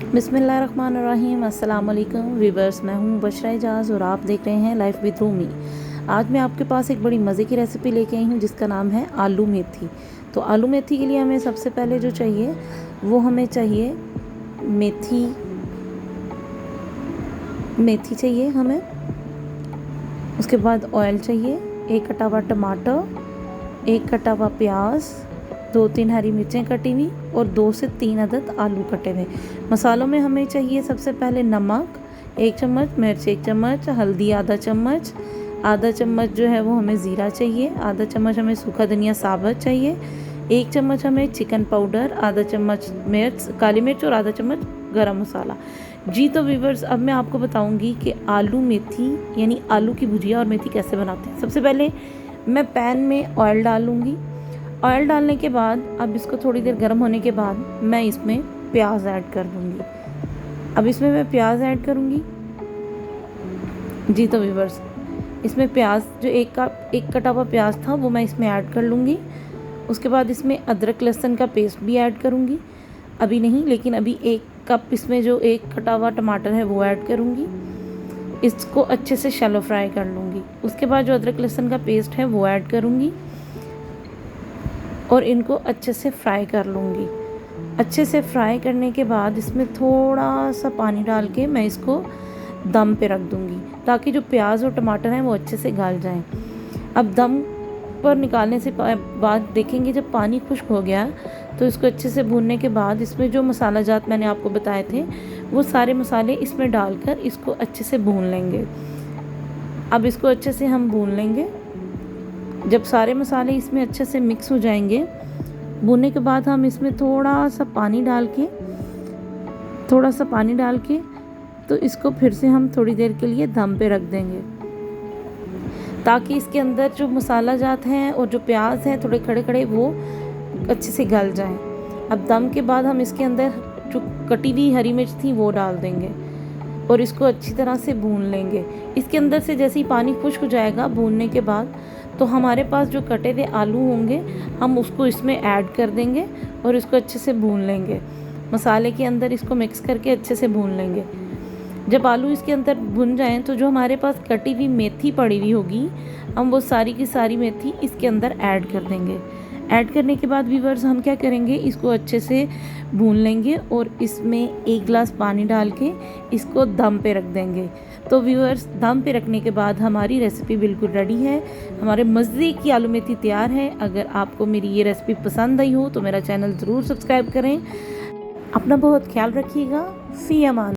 बिस्मिल्लाहिर्रहमानिर्रहीम। अस्सलाम वालेकुम वीवर्स, मैं हूँ बशरा एजाज़ और आप देख रहे हैं लाइफ विद रूमी। आज मैं आपके पास एक बड़ी मज़े की रेसिपी लेके आई हूँ जिसका नाम है आलू मेथी। तो आलू मेथी के लिए हमें सबसे पहले जो चाहिए वो हमें चाहिए मेथी चाहिए हमें। उसके बाद ऑयल चाहिए, एक कटा हुआ टमाटर, एक कटा हुआ प्याज, 2-3 हरी मिर्चें कटी हुई और 2 से 3 अदद आलू कटे हुए। मसालों में हमें चाहिए सबसे पहले नमक 1 चम्मच, मिर्च 1 चम्मच, हल्दी आधा चम्मच जो है वो हमें ज़ीरा चाहिए, आधा चम्मच हमें सूखा धनिया साबुत चाहिए, 1 चम्मच हमें चिकन पाउडर, आधा चम्मच काली मिर्च और आधा चम्मच गरम मसाला। जी तो व्यूवर्स, अब मैं आपको बताऊंगी कि आलू मेथी यानी आलू की भुजिया और मेथी कैसे बनाते हैं। सबसे पहले मैं पैन में ऑयल डालूंगी। ऑयल डालने के बाद अब इसको थोड़ी देर गर्म होने के बाद मैं इसमें प्याज ऐड कर दूंगी। अब इसमें मैं प्याज ऐड करूंगी। जी तो व्यूवर्स, इसमें प्याज जो एक कटा हुआ प्याज था वो मैं इसमें ऐड कर लूँगी। उसके बाद इसमें अदरक लहसुन का पेस्ट भी ऐड करूँगी। अभी नहीं, लेकिन अभी 1 कप इसमें जो एक कटा हुआ टमाटर है वो ऐड करूँगी। इसको अच्छे से शैलो फ्राई कर लूँगी। उसके बाद जो अदरक लहसुन का पेस्ट है वो ऐड करूँगी और इनको अच्छे से फ्राई कर लूँगी। अच्छे से फ्राई करने के बाद इसमें थोड़ा सा पानी डाल के मैं इसको दम पे रख दूँगी ताकि जो प्याज और टमाटर हैं वो अच्छे से गल जाएं। अब दम पर निकालने से बाद देखेंगे जब पानी खुश्क हो गया तो इसको अच्छे से भूनने के बाद इसमें जो मसाला जात मैंने आपको बताए थे वो सारे मसाले इसमें डालकर इसको अच्छे से भून लेंगे। अब इसको अच्छे से हम भून लेंगे। जब सारे मसाले इसमें अच्छे से मिक्स हो जाएंगे, भूनने के बाद हम इसमें थोड़ा सा पानी डाल के तो इसको फिर से हम थोड़ी देर के लिए दम पे रख देंगे ताकि इसके अंदर जो मसाला जात हैं और जो प्याज हैं थोड़े खड़े खड़े वो अच्छे से गल जाएं। अब दम के बाद हम इसके अंदर जो कटी हुई हरी मिर्च थी वो डाल देंगे और इसको अच्छी तरह से भून लेंगे। इसके अंदर से जैसे ही पानी खुश्क हो जाएगा भूनने के बाद तो हमारे पास जो कटे हुए आलू होंगे हम उसको इसमें ऐड कर देंगे और इसको अच्छे से भून लेंगे। मसाले के अंदर इसको मिक्स करके अच्छे से भून लेंगे। जब आलू इसके अंदर भुन जाएं तो जो हमारे पास कटी हुई मेथी पड़ी हुई होगी हम वो सारी की सारी मेथी इसके अंदर ऐड कर देंगे। ऐड करने के बाद व्यूअर्स हम क्या करेंगे, इसको अच्छे से भून लेंगे और इसमें 1 गिलास पानी डाल के इसको दम पे रख देंगे। तो व्यूअर्स, दम पे रखने के बाद हमारी रेसिपी बिल्कुल रेडी है। हमारे मज़े की आलू मेथी तैयार है। अगर आपको मेरी ये रेसिपी पसंद आई हो तो मेरा चैनल ज़रूर सब्सक्राइब करें। अपना बहुत ख्याल रखिएगा। फ़ी अमान।